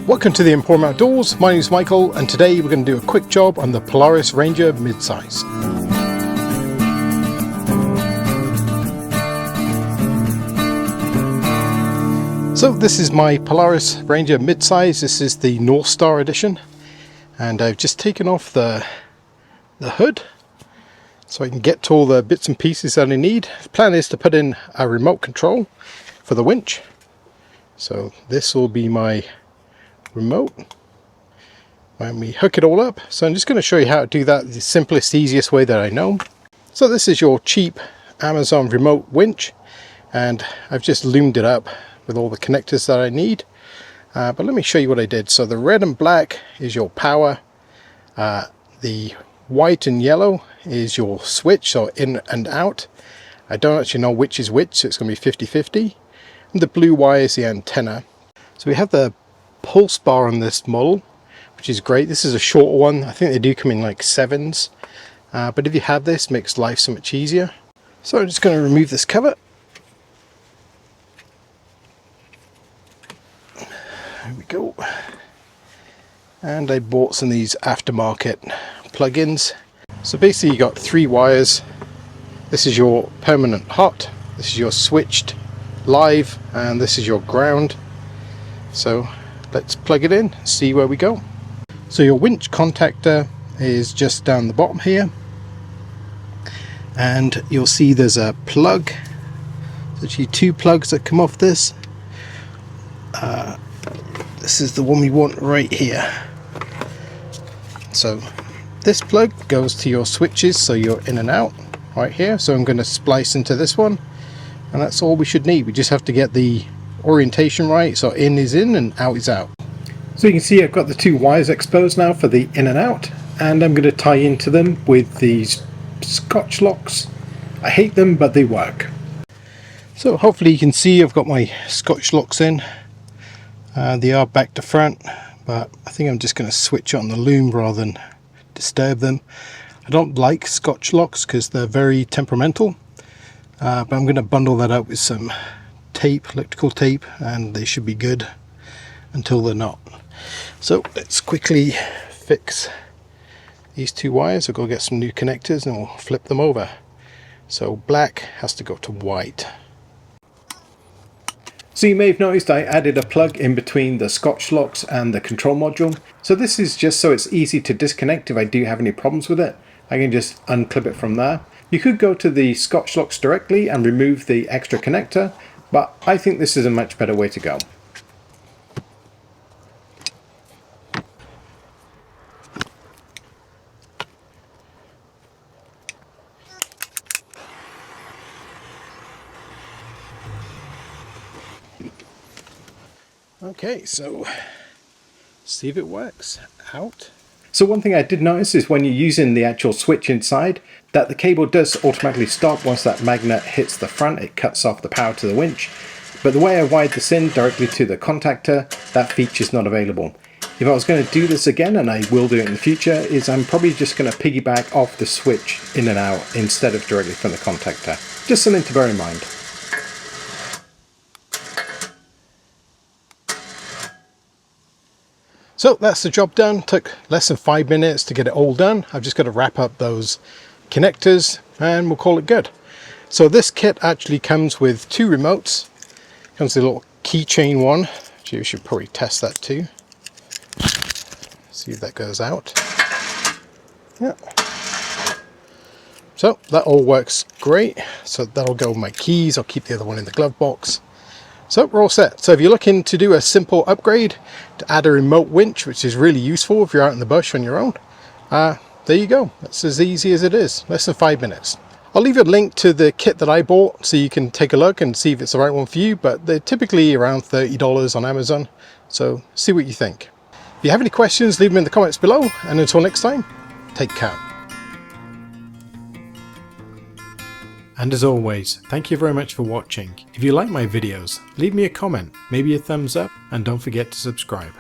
Welcome to the Emporium Outdoors. My name is Michael, and today we're going to do a quick job on the Polaris Ranger midsize. So this is my Polaris Ranger midsize. This is the NorthStar edition, and I've just taken off the hood so I can get to all the bits and pieces that I need. The plan is to put in a remote control for the winch. So this will be my remote when we hook it all up. So I'm just going to show you how to do that the simplest, easiest way that I know. So this is your cheap Amazon remote winch, and I've just loomed it up with all the connectors that I need. But let me show you what I did. So the red and black is your power, the white and yellow is your switch, so in and out. I don't actually know which is which, so it's going to be 50-50. And the blue wire is the antenna. So we have the pulse bar on this model, which is great. This is a shorter one. I think they do come in like 7s, but if you have this, it makes life so much easier. So I'm just going to remove this cover. There we go. And I bought some of these aftermarket plugins. So basically you got 3 wires. This is your permanent hot, this is your switched live, and this is your ground. So let's plug it in, see where we go. So your winch contactor is just down the bottom here, and you'll see there's a plug. There's actually 2 plugs that come off this. This is the one we want right here. So this plug goes to your switches, so you're in and out right here. So I'm going to splice into this one, and that's all we should need. We just have to get the orientation right, so in is in and out is out. So you can see I've got the 2 wires exposed now for the in and out, and I'm going to tie into them with these Scotch locks. I hate them, but they work. So hopefully you can see I've got my Scotch locks in. They are back to front, but I think I'm just going to switch on the loom rather than disturb them. I don't like Scotch locks because they're very temperamental, but I'm going to bundle that up with some tape, electrical tape, and they should be good until they're not. So let's quickly fix these 2 wires. I'll go get some new connectors and we'll flip them over. So black has to go to white. So you may have noticed I added a plug in between the Scotch locks and the control module. So this is just so it's easy to disconnect if I do have any problems with it. I can just unclip it from there. You could go to the Scotch locks directly and remove the extra connector, but I think this is a much better way to go. Okay, so see if it works. Out. So one thing I did notice is when you're using the actual switch inside, that the cable does automatically stop once that magnet hits the front. It cuts off the power to the winch. But the way I wired this in directly to the contactor, that feature is not available. If I was going to do this again, and I will do it in the future, is I'm probably just going to piggyback off the switch in and out instead of directly from the contactor. Just something to bear in mind. So that's the job done. Took less than 5 minutes to get it all done. I've just got to wrap up those connectors and we'll call it good. So this kit actually comes with 2 remotes. Comes with a little keychain one. Actually, we should probably test that too. See if that goes out. Yeah. So that all works great. So that'll go with my keys. I'll keep the other one in the glove box. So we're all set. So if you're looking to do a simple upgrade to add a remote winch, which is really useful if you're out in the bush on your own, there you go. That's as easy as it is. Less than 5 minutes. I'll leave a link to the kit that I bought so you can take a look and see if it's the right one for you, but they're typically around $30 on Amazon. So see what you think. If you have any questions, leave them in the comments below, and until next time, take care. And as always, thank you very much for watching. If you like my videos, leave me a comment, maybe a thumbs up, and don't forget to subscribe.